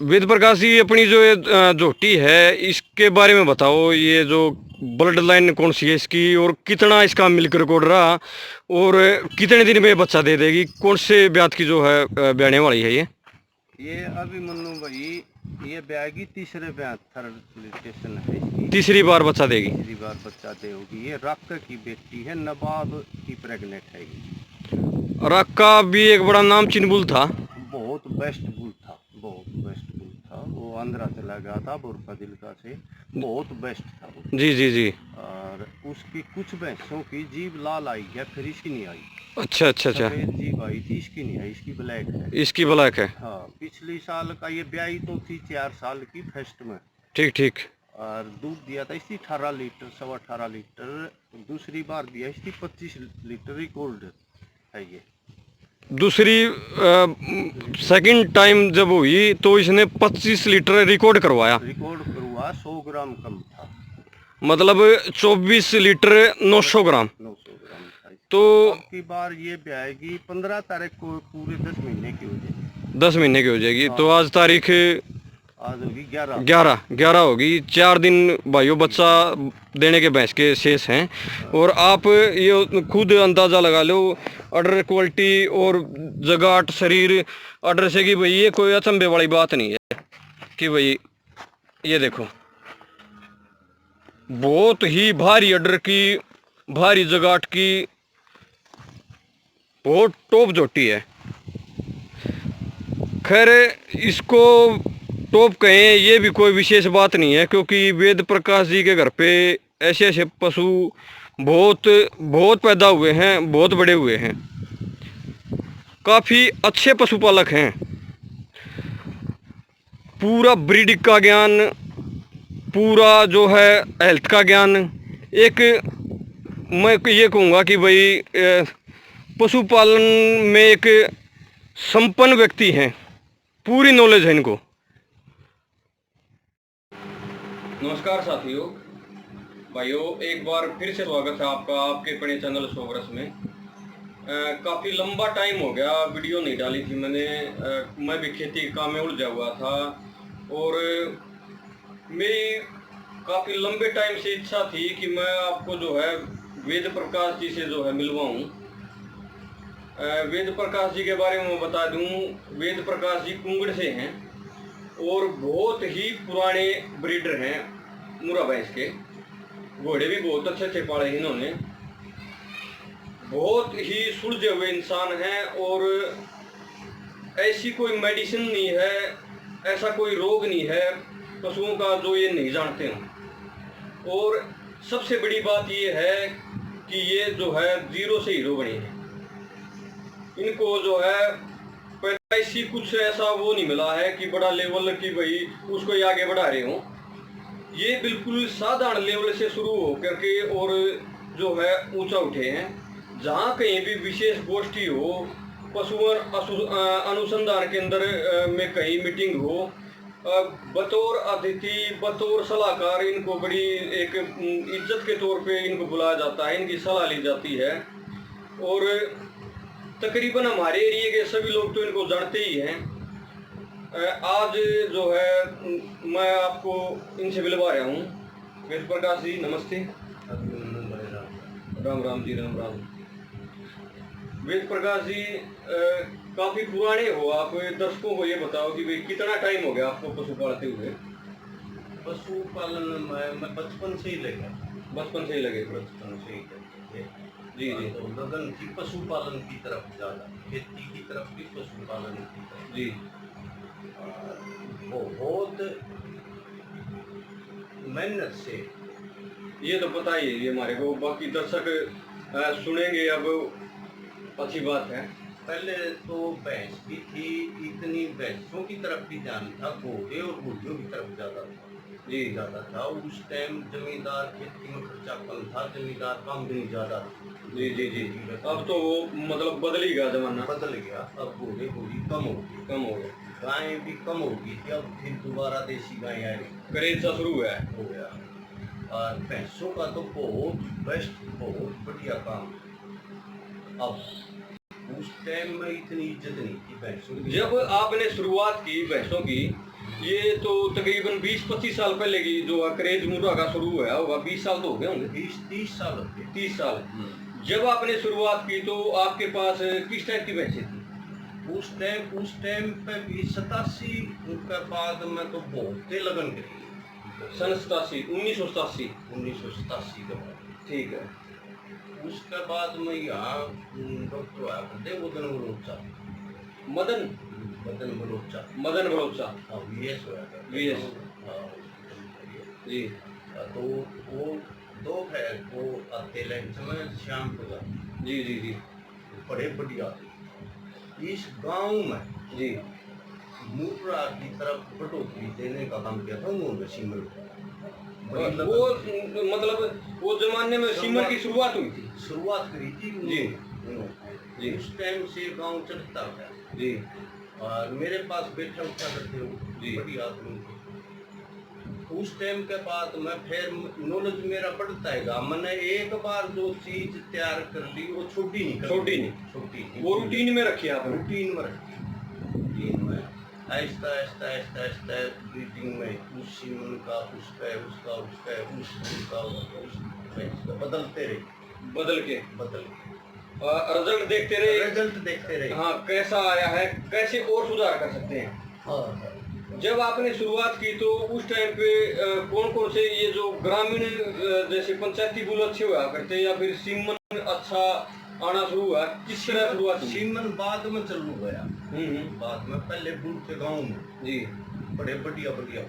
वेद प्रकाश जी, अपनी जो ये झोटी है इसके बारे में बताओ। ये जो ब्लड लाइन कौन सी है इसकी, और कितना इसका मिल्क रिकॉर्ड रहा, और कितने दिन में बच्चा दे देगी, कौन से ब्यात की जो है ब्याने वाली है ये अभी मन्नू भाई, ये ब्यागी तीसरे ब्याह थर्ड स्टेशन है इसकी। तीसरी बार बच्चा देगी। तीसरी बार बच्चा देगी। ये रक्का की बेटी है, नवाब की प्रेग्नेंट है ये। रक्का भी एक बड़ा नाम चिन्हबुल था। बहुत बेस्ट बुल था, बहुत बेस्ट बुल था। वो आंध्रा चला गया था बुरका दिलका से, बहुत बेस्ट था वो। जी जी जी। और उसकी कुछ भैंसों की जीभ लाल आई है, फिर इसकी नहीं आई। अच्छा अच्छा अच्छा। सफेद जीभ आई थी, इसकी नहीं आई, इसकी ब्लैक है। इसकी ब्लैक है। हाँ, पिछली साल का ये ब्याई तो थी 4 साल की फर्स्ट में। ठीक ठीक। और दूध दिया था इसकी 18 लीटर, 18.5 लीटर। दूसरी बार दिया इसकी 25 लीटर रिकॉर्ड है ये। दूसरी सेकंड टाइम जब हुई तो इसने 25 लीटर रिकॉर्ड करवाया। रिकॉर्ड करवा 100 ग्राम कम था, मतलब 24 लीटर 900 ग्राम। 900 ग्राम था। तो अब की बार ये ब्याएगी 15 तारीख को, पूरे 10 महीने की हो जाएगी। 10 महीने की हो जाएगी। तो आज तारीख आज होगी 11 11 होगी। 4 दिन भाइयों बच्चा देने के भैंस के शेष हैं। और आप ये खुद अंदाज़ा लगा लो ऑर्डर क्वालिटी और जगाट शरीर ऑर्डर से कि भाई ये कोई अचंभे वाली बात नहीं है कि भाई ये देखो बहुत ही भारी ऑर्डर की, भारी जगाट की, बहुत टॉप झोटी है। खैर इसको टॉप कहें ये भी कोई विशेष बात नहीं है, क्योंकि वेद प्रकाश जी के घर पे ऐसे ऐसे पशु बहुत बहुत पैदा हुए हैं, बहुत बड़े हुए हैं, काफ़ी अच्छे पशुपालक हैं। पूरा ब्रीडिंग का ज्ञान, पूरा जो है हेल्थ का ज्ञान, एक मैं ये कहूँगा कि भाई पशुपालन में एक संपन्न व्यक्ति हैं, पूरी नॉलेज है इनको। नमस्कार साथियों, भाइयों, एक बार फिर से स्वागत है आपका आपके अपने चैनल सोवरस में। काफ़ी लंबा टाइम हो गया वीडियो नहीं डाली थी मैंने। मैं भी खेती के काम में उलझा हुआ था और मेरी काफ़ी लंबे टाइम से इच्छा थी कि मैं आपको जो है वेद प्रकाश जी से जो है मिलवाऊँ। वेद प्रकाश जी के बारे में मैं बता दूँ, वेद प्रकाश जी कुंगड़ से हैं और बहुत ही पुराने ब्रीडर हैं मुरा भैंस के। घोड़े भी बहुत अच्छे अच्छे पाले इन्होंने, बहुत ही सुलझे हुए इंसान हैं। और ऐसी कोई मेडिसिन नहीं है, ऐसा कोई रोग नहीं है पशुओं का जो ये नहीं जानते हों। और सबसे बड़ी बात ये है कि ये जो है जीरो से हीरो बने हैं। इनको जो है पैदाइशी कुछ ऐसा वो नहीं मिला है कि बड़ा लेवल की भाई उसको ये आगे बढ़ा रहे हों। ये बिल्कुल साधारण लेवल से शुरू हो करके और जो है ऊंचा उठे हैं। जहाँ कहीं भी विशेष गोष्ठी हो, पशुओं अनुसंधान केंद्र में कहीं मीटिंग हो, बतौर अतिथि, बतौर सलाहकार इनको बड़ी एक इज्जत के तौर पे इनको बुलाया जाता है, इनकी सलाह ली जाती है। और तकरीबन हमारे एरिया के सभी लोग तो इनको जानते ही हैं। आज जो है मैं आपको इनसे मिलवा रहा हूँ। वेद प्रकाश जी नमस्ते। राम राम जी, राम राम। वेद प्रकाश जी, काफ़ी पुराने हो आप। दर्शकों को ये बताओ कि भाई कितना टाइम हो गया आपको पशु पालते हुए? पशुपालन मैं बचपन से ही लगा। बचपन से ही लगे? बचपन से ही लगे जी जी। तो लगन थी पशुपालन की तरफ ज़्यादा, खेती की तरफ भी, पशुपालन की तरफ जी। बहुत मेहनत से। ये तो पता ही है ये हमारे को, बाकी दर्शक सुनेंगे अब, अच्छी बात है। पहले तो भैंस भी थी, इतनी भैंसों की तरफ भी ध्यान था, घोड़े और घोड़ियों की तरफ ज़्यादा था। जी ज़्यादा था उस टाइम। जमींदार खेती में खर्चा कम था, जमींदार काम भी ज़्यादा था। जी जी जी। अब तो वो मतलब बदल ही गया जमाना, बदल गया। अब घोड़े घोड़ी कम हो गई, कम हो गया, गायें भी कम हो गई थी। अब फिर दोबारा देसी गायें आई, क्रेज सा शुरू हुआ है। हो गया। और भैंसों का तो बहुत बेस्ट, बहुत बढ़िया काम। अब उस टाइम में इतनी इज्जत नहीं थी भैंसों की। जब आपने शुरुआत की भैंसों की ये तो तकरीबन 20-25 साल पहले की जो क्रेज मुर्गा का शुरू हुआ होगा, 20 साल तो हो गए होंगे। 20-30 साल हो गए। 30 साल। जब आपने शुरुआत की तो आपके पास किस टाइप की भैंसें थी? उस टाइम पे भी 87 के बाद में तो बहुत लगन करी। सन 1987 के बाद। ठीक है। उसके बाद में यहाँ डॉक्टर आया करते मदन मदन बलोचा। हाँ, VS होया करते। VS। हाँ, जी तो वो दो है वो आते लंच में शाम को जाते। जी बड़े बढ़िया इस गांव में जी मुर्रा की तरफ बढ़ोतरी देने का काम किया था उन्होंने सीमन को। वो मतलब वो जमाने में सीमन की शुरुआत हुई थी। शुरुआत करी थी जी जी। उस टाइम से गांव चढ़ता था जी। और मेरे पास बैठा उठा करते हो जी। बड़ी आदमी। उस टाइम के बाद में फिर नॉलेज मेरा बढ़ता है। मैंने एक बार जो चीज तैयार कर ली वो छोटी नहीं वो रूटीन में रखी आपने। रूटीन में रखी। रूटीन में आहिस्ता ब्रीडिंग में उस सीमन का उसका बदलते रहे। बदल के रिजल्ट देखते रहे। हाँ, कैसा आया है, कैसे और सुधार कर सकते हैं। हाँ। जब आपने शुरुआत की तो उस टाइम पे कौन से ये जो ग्रामीण जैसे पंचायती बुल अच्छे हुआ करते या फिर सीमन अच्छा आना शुरू हुआ, किस तरह शुरुआत हुई? सीमन बाद में चालू गया। बाद में पहले बुल थे गाँव में जी, बड़े बढ़िया बुल थे।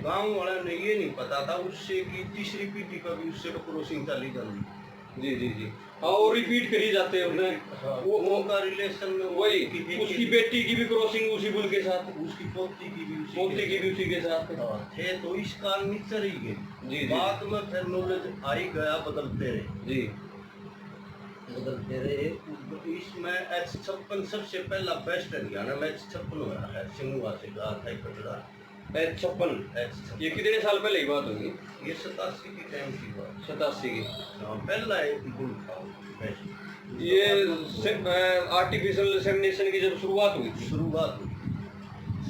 गाँव वाले ने ये नहीं पता था उससे की तीसरी पीढ़ी का भी उससे क्रॉसिंग चली जाती। जी हाँ, और रिपीट करी जाते हैं। हाँ, वो उनका रिलेशन में वही उसकी बेटी की भी क्रॉसिंग उसी बुल के साथ, उसकी पोती की भी उसी के साथ थे। तो इस कारण नीचे रही गए। जी। बाद में फिर नॉलेज आई गया, बदलते रहे। इसमें H56 सबसे पहला बेस्ट हरियाणा में H56 हुआ है। सिंगुआ से कहा था कटरा H56। ये कितने साल पहले की बात होगी? ये 87 की टाइम की बात। 87 की। पहला एक बुल था बेस्ट। ये आर्टिफिशियल इंसेमिनेशन की जब शुरुआत हुई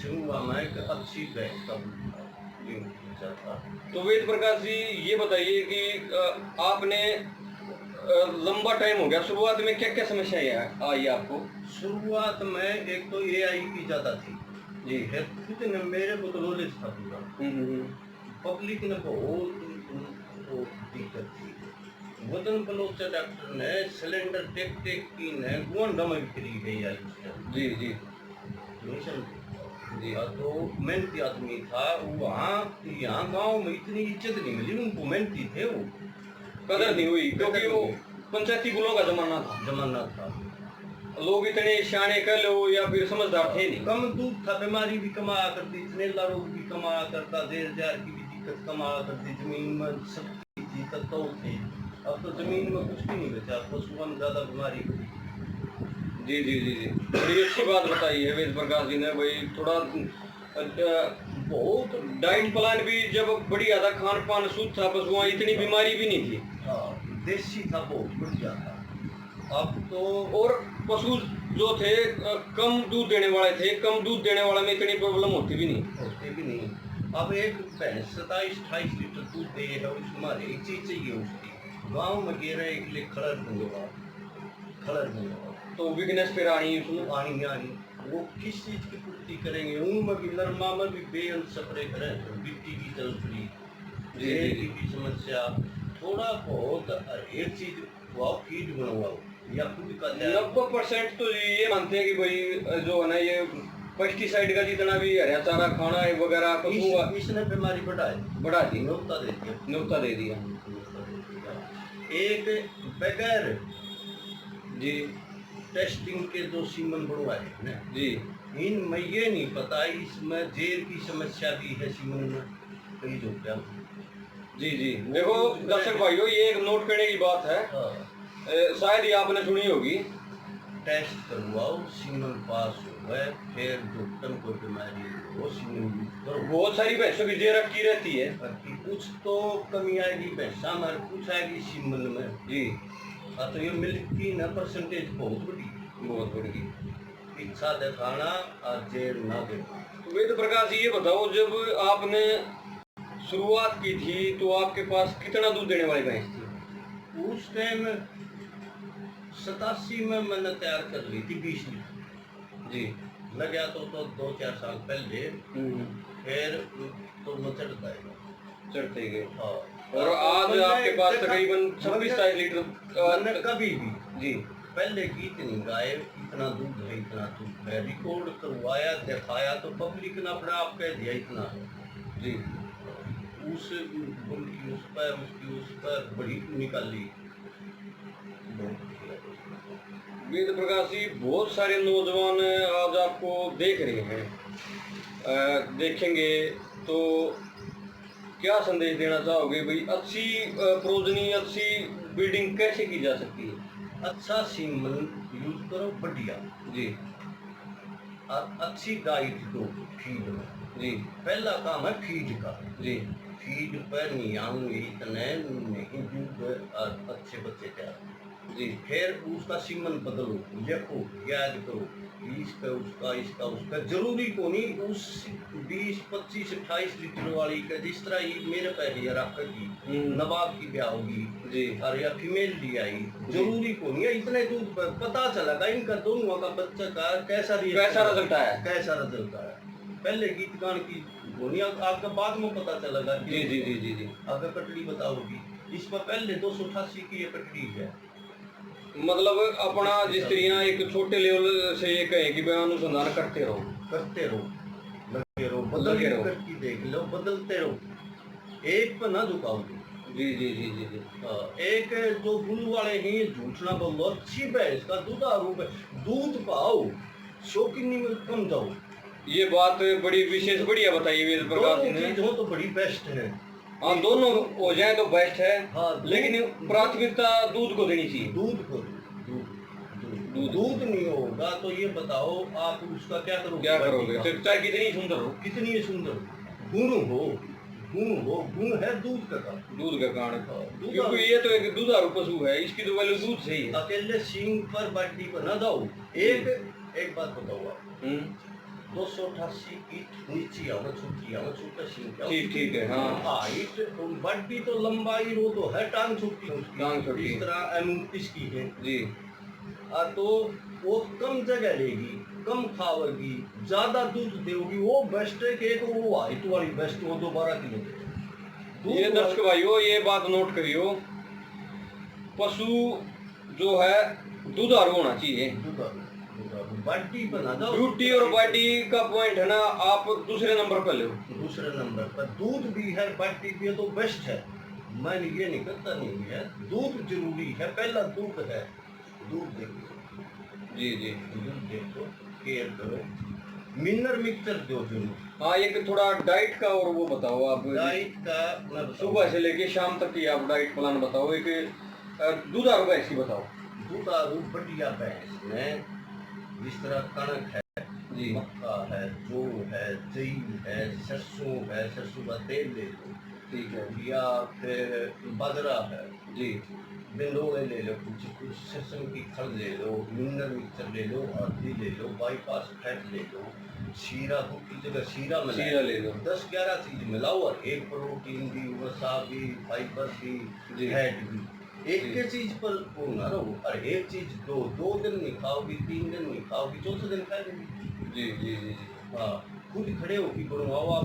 सिंगुआ में एक अच्छी भैंस का बुल था। तो वेद प्रकाश जी ये बताइए कि आपने लंबा टाइम हो गया, शुरुआत में क्या क्या समस्याएं आई आपको? शुरुआत में एक तो AI की ज्यादा थी जी। है खुद ने मेरे को तो नॉलेज था पूरा। पब्लिक ने बहुत दिक्कत थी। वतन बलोचा डॉक्टर ने सिलेंडर टेक की ने गोंडा में करी गई आई। जी तो मेहनती आदमी था वो। यहाँ गांव में इतनी इज्जत नहीं मिली उनको। मेहनती थे वो, कदर नहीं हुई क्योंकि वो पंचायती गुलों का जमाना था। लोग इतने शाने कर लो या फिर समझदार थे नहीं। कम दूध था, बीमारी भी कमाया करती, थनेला रोग भी कमाया करता, देर जार की भी दिक्कत कमाया करती। जमीन में शक्ति थी, तत्व थे। अब तो जमीन में कुछ भी नहीं बचा, पशुओं में ज्यादा बीमारी हुई। जी बड़ी अच्छी बात बताई है वेद प्रकाश जी ने। भाई थोड़ा बहुत डाइट प्लान भी जब बड़ी ज्यादा खान पान शुद्ध था, पशुओं इतनी बीमारी भी नहीं थी। हाँ, देसी था, बहुत बढ़िया था। अब तो और पशु जो थे कम दूध देने वाले थे। कम दूध देने वाले में इतनी प्रॉब्लम होती भी नहीं। अब एक भैंस 27-28 लीटर दूध दे है, उसमें एक चीज चाहिए उसकी। गाँव में गिर रहे के लिए खलर दूंगा तो वीकनेस फिर आई उसमें आनी। वो किस चीज की पूर्ति करेंगे? उनमें भी नरमा में भी बेअंत स्प्रे करें तो मिट्टी की तलफड़ी की भी समस्या। थोड़ा बहुत एक चीज फीड बनवाओ या खुद का 90% तो ये मानते हैं कि भाई जो है ना ये पेस्टिसाइड का जितना भी हरा चारा खाना है वगैरह इसने बीमारी बढ़ा दी, न्योता दे दिया। एक बगैर जी टेस्टिंग के जो सीमन बढ़वाए ना जी, इनमें ये नहीं पता इसमें जेर की समस्या भी है सीमन में कई जो क्या। जी देखो दर्शक भाइयों, ये एक नोट करने की बात है। शायद ये आपने सुनी होगी। टेस्ट करवाओ, सीमन पास हो गए, फिर डॉक्टर को बीमारी हो सीमन करो। बहुत सारी भैंसों की जेर की रहती है, कुछ तो कमी आएगी भैंसा में, कुछ आएगी सीमन में जी। तो ये मिल्क की ना परसेंटेज बहुत बड़ी। इच्छा दिखाना और जेर ना देना। वेद प्रकाश ये बताओ, जब आपने शुरुआत की थी तो आपके पास कितना दूध देने वाली भैंस थी? उस टाइम 87 में मैंने तैयार कर ली थी 20 लीटर जी। मैं गया तो 2-4 साल पहले, फिर तो मैं चढ़ता है चढ़ते गए। हाँ। और आज आपके पास तकरीबन 26-27 मैंने लीटर कभी भी जी पहले की इतनी गाय इतना दूध है, इतना दूध है, रिकॉर्ड करवाया दिखाया तो पब्लिक ने अपने आप कह दिया इतना है जी। उस पर बड़ी निकाली। वेद प्रकाश जी, बहुत सारे नौजवान आज आपको देख रहे हैं, देखेंगे तो क्या संदेश देना चाहोगे भाई? अच्छी प्रोजनी, अच्छी ब्रीडिंग कैसे की जा सकती है? अच्छा सीमन यूज करो बढ़िया जी। और अच्छी डाइट दो फीड में। जी। पहला काम है फीड का। जी। फीड पर नहीं आऊंगी इतने नहीं दूध और अच्छे बच्चे तैयार। जी। फिर उसका सीमन बदलो, लिखो, याद करो, इसका उसका इसका उसका जरूरी को नहीं उस 20, 25, 28 लीटर वाली का जिस तरह ये मेरे पैर या रखेगी नवाब की ब्याह होगी जी। और या फीमेल ली आई, जरूरी को नहीं है इतने दूध पर पता चलेगा इनका दोनों का बच्चा का कैसा रिजल्ट आया, कैसा रिजल्ट आया। पहले गीत गान की दुनिया आपका बाद में पता चलेगा। जी जी जी जी जी। अगर कटड़ी बताओगी इस पर पहले 288 की ये कटड़ी है। मतलब अपना जिस तरह एक छोटे लेवल से ये कहें कि भाई अनुसंधान करते रहो लगे रहो, बदल करके देख लो, बदलते रहो, एक पर ना झुकाओगे। जी जी जी जी जी। एक जो गुरु वाले हैं झूठ ना बोलो, अच्छी भैंस का दूध पाओ, शौकीनी में कम जाओ। ये बात बड़ी विशेष बढ़िया बताइए वेद प्रकाश जी ने। दोनों तो बड़ी बेस्ट है। हाँ, दोनों हो जाए तो बेस्ट है। हाँ, लेकिन प्राथमिकता दूध को देनी चाहिए। दूध नहीं होगा तो ये बताओ आप उसका क्या करोगे? चाहे कितनी सुंदर हो, कितनी सुंदर गुण है दूध का कारण। क्योंकि ये तो एक दुधारू पशु है, इसकी तो वैल्यू दूध से ही है। अकेले सींग पर बाटी पर ना जाओ। एक बात बताओ आप, 288 की नीचे आओ, छोटी आओ, छोटा सींग ठीक है। हाँ, हाइट बाटी तो लंबाई वो तो है, टांग छोटी इस तरह 29 की है जी। तो वो कम जगह लेगी, कम खावेगी, ज्यादा दूध देगी, वो बेस्ट है कि वो हाइट वाली बेस्ट वो 12 किलो दे। ये दर्शक भाइयों ये बात नोट करियो, पशु जो है दुधारू होना चाहिए। बाटी बना दो। ब्यूटी और बाटी का पॉइंट है ना, आप दूसरे नंबर पर लो। दूसरे नंबर पर दूध भी है, बाटी भी है तो बेस्ट है। मैं ये नहीं करता नहीं है, दूध जरूरी है, पहला दूध है। दूध देखो जी जी, दूध देखो, केयर करो, मिनरल मिक्सचर दो जरूर। हाँ, एक थोड़ा डाइट का और वो बताओ आप। डाइट का सुबह से लेके शाम तक की आप डाइट प्लान बताओ। एक दुधारू भैंस की बताओ। दुधारू बढ़िया भैंस में जिस तरह कणक है जी, मक्का है, जौ है, जई है, सरसों है, सरसों का तेल ले लो, ठीक है, या फिर बाजरा है जी, बिंदोले ले लो, कुछ सरसों की खल ले लो, मिनरल मिक्सचर ले लो, हल्दी ले लो, बाईपास फैट ले लो, शीरा की जगह शीरा ले लो, 10-11 चीज मिलाओ और एक प्रोटीन भी, वसा भी, फाइबर भी, फैट भी। एक के चीज पर वो ना रहो, और एक चीज दो दिन नहीं खाओगी, 3 दिन नहीं खाओगी, चौथे दिन खा लेंगे। जी जी जी जी। हाँ, खुद खड़े होगी बनवाओ, आप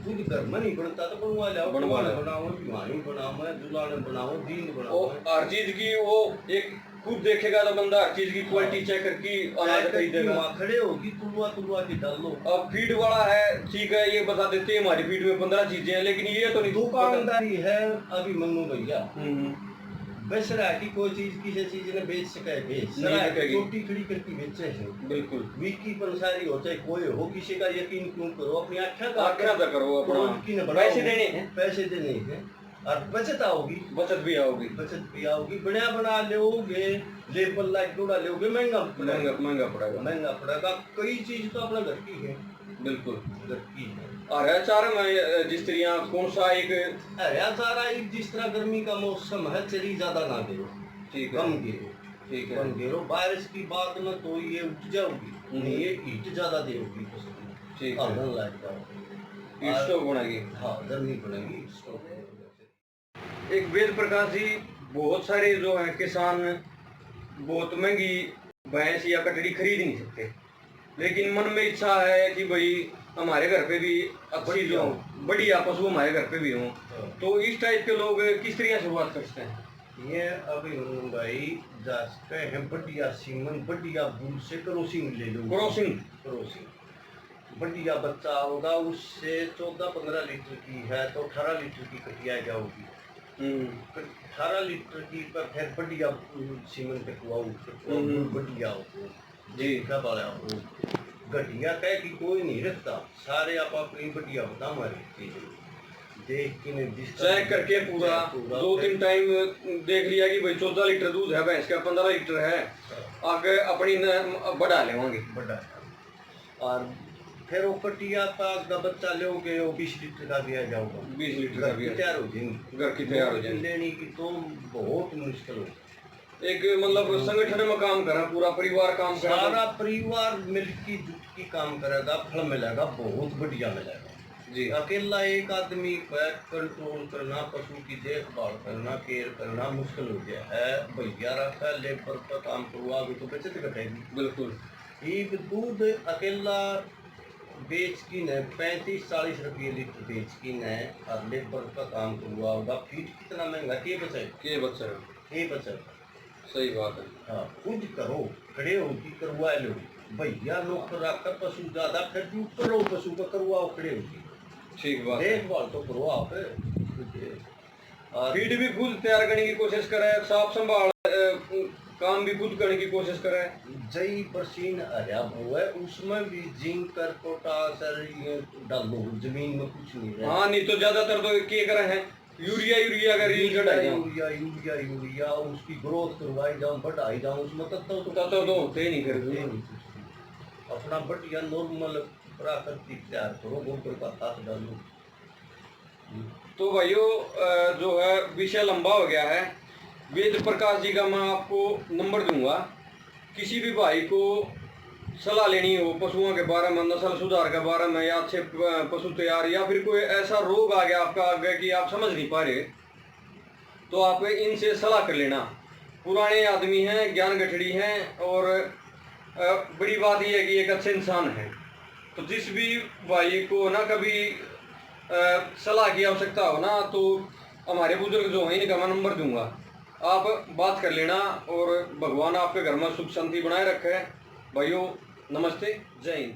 खुद घर में नहीं बनता तो बनवा लो, बनाओ, भिवानी बनाओ, जुलाने बनाओ, दीन बनाओ। हर चीज की वो एक खुद देखेगा तो बंदा हर चीज की क्वालिटी चेक करके अनाज खरीदेगा। खड़े होगी तुलवा की डाल लो। अब फीड वाला है, ठीक है, ये बता देते हैं हमारी फीड में 15 चीजें हैं, लेकिन ये तो नहीं। दुकानदारी है अभी मन्नू भैया, बस रहा कि कोई चीज किसी चीज ने बेच सके, छोटी खड़ी करके बेचे है। बिल्कुल, विकी पंसारी हो चाहे कोई हो, किसी का यकीन क्यों करो, अपनी आख्या का करो, अपना पैसे देने हैं और बचत भी आओगी, बना लोगे, लेबल लाइक डोड़ा लोगे, महंगा पड़ेगा। कई चीज तो अपना घर की है, बिल्कुल घर की है। और अचार में जिस तरह कौन सा एक अचार एक जिस तरह गर्मी का मौसम है, चली ज्यादा ना गिरो, ठीक है, कम गिरो, ठीक है, कम गिरो। बारिश की बात में तो ये उठ जाओगी, नहीं ये हीट ज्यादा देगी ठीक हाँ है। धन लाइट जाओ स्टोव बनाएगी। हाँ धन नहीं बनेगी स्टोव। एक वेद प्रकाश जी, बहुत सारे जो है किसान बहुत महंगी भैंस या कटड़ी खरीद नहीं सकते, लेकिन मन में इच्छा है कि भाई हमारे घर पे भी अच्छी जो बढ़िया पशु हमारे घर पे भी हों, तो इस टाइप के लोग किस तरह शुरुआत करते हैं? ये अभी भाई जाते हैं बढ़िया सीमन बढ़िया बुल से क्रॉसिंग ले लो। क्रॉसिंग बढ़िया बच्चा होगा, उससे 14-15 लीटर की है तो 18 लीटर की कटिया जाओगी। 18 लीटर की पर फिर बढ़िया सीमन पे बढ़िया हो जी का वाला हो। घटिया कह कि कोई नहीं रखता, सारे आप अपनी बढ़िया बता हमारी देख के चेक करके पूरा 2-3 टाइम देख लिया कि भाई 14 लीटर दूध है भैंस का, 15 लीटर है, आगे अपनी बढ़ा लेंगे बढ़ा। और फिर वो कटिया का बच्चा लोगे वो 20 लीटर का दिया जाऊगा, 20 लीटर का भी तैयार हो जाएंगे, घर की तैयार हो जाएंगे। लेने की तो बहुत मुश्किल हो। एक मतलब संगठन में काम करा, पूरा परिवार काम करा, सारा परिवार मिलकर जुट की काम करेगा, फल मिलेगा, बहुत बढ़िया मिलेगा जी। अकेला एक आदमी पर कंट्रोल करना, पशु की देखभाल करना, केयर करना मुश्किल हो गया है। भैया रखा लेबर का काम करवा तो बचत घटेगी। बिल्कुल। एक दूध अकेला बेच की न 35-40 रुपये लीटर बेच की न, और लेबर का काम करवा होगा, फीड कितना महंगा के बचे। सही बात है। हाँ खुद करो, खड़े होगी करवा लो, भैया लोग रखकर पशु ज्यादा फिर भी करो, पशु का करवाओ खड़े होगी, ठीक बात। देखभाल तो करवाओ फिर। फीड भी खुद तैयार करने की कोशिश करे, साफ संभाल काम भी खुद करने की कोशिश करे। जई बरसीन हरिया हुआ है उसमें भी जिंक कर पोटास डालो, जमीन में कुछ नहीं है। हाँ नहीं तो ज्यादातर तो क्या करे हैं यूरिया का रील चढ़ाई जाओ, यूरिया और उसकी ग्रोथ करवाई जाओ, बढ़ाई जाओ, उसमें तत्व तो होते नहीं करते। अपना बढ़िया नॉर्मल प्राकृतिक तैयार करो, गोबर का खाद डालो। तो भाइयों जो है विषय लंबा हो गया है। वेद प्रकाश जी का मैं आपको नंबर दूंगा, किसी भी भाई को सलाह लेनी हो पशुओं के बारे में, नस्ल सुधार के बारे में, या अच्छे पशु तैयार, या फिर कोई ऐसा रोग आ गया आपका आगे कि आप समझ नहीं पा रहे, तो आप इनसे सलाह कर लेना। पुराने आदमी हैं, ज्ञान गठड़ी हैं, और बड़ी बात यह है कि एक अच्छे इंसान है। तो जिस भी भाई को ना कभी सलाह की आवश्यकता हो ना, तो हमारे बुजुर्ग जो हैं इनका मैं नंबर दूंगा, आप बात कर लेना, और भगवान आपके घर में सुख शांति बनाए रखे। भाइयों नमस्ते, जय हिंद।